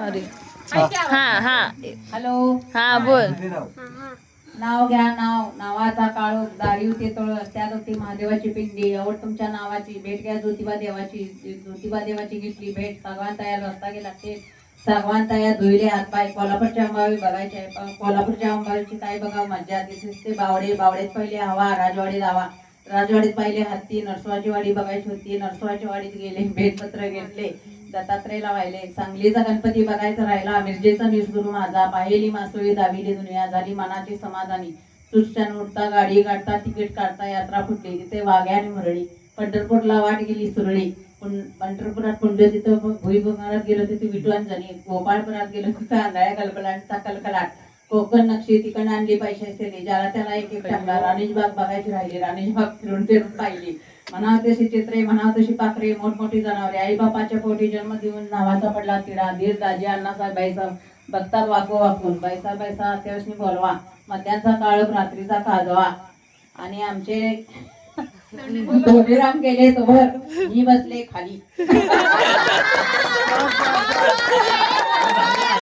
अरे हा हा हॅलो हा बोल. नाव घ्या. नावाचा काळो दारी ते तळ त्यात होती महादेवाची पिंडी आवड तुमच्या नावाची भेट घ्या ज्योतिबा देवाची घेतली भेट सागवान तयार रस्ता गेला ते सागवान तयार धुईले हातपाय कोल्हापूरच्या अंबाबाई बघायचे कोल्हापूरच्या अंबाबाईची काय बघा मज्जा ते बावडेत पहिले हवा राजवाडी जावा राजवाडीत पाहिले हत्ती नरसोबाची वाडी बघायची होती नरसोबाच्या वाडीत गेले भेटपत्र घेतले दत्तात्रेयला वाहिले सांगलीचा गणपती बघायचा राहिला मिरजेचा निसगुरु माझा पाहिली मासोळी दाविली दुनिया झाली मनाची समाधानी सुटच्यान उठता गाडी काढता तिकीट काढता यात्रा फुटली तिथे वाघ्या आणि मुरळी पंढरपूरला वाट गेली सुरळी पंढरपुरात पुंड तिथं भुईभंगारात गेलो तिथे विटवान जणी गोपाळपुरात गेलो तिथं आंधळ्या कलकलाटचा कलकलाट कोकण नक्षी तिकडे आणली पैसे सेली ज्याला त्याला एक एक टाकला राणीजबाग बघायची राहिली राणीजबाग फिरून फिरून पाहिली म्हणावं तशी चित्रे म्हणावं तशी पाखरे मोठमोठी जनावरे आई बापाच्या पोटी जन्म देऊन नावाचा पडला तिडा धीर दाजी अण्णासाहेब बाईसाहेब बघतात वाकून बाईसा अत्यावशनी बोलवा मध्यांचा काळोख रात्रीचा काजवा आणि आमचे धोनीराम गेले तोवर मी बसले खाली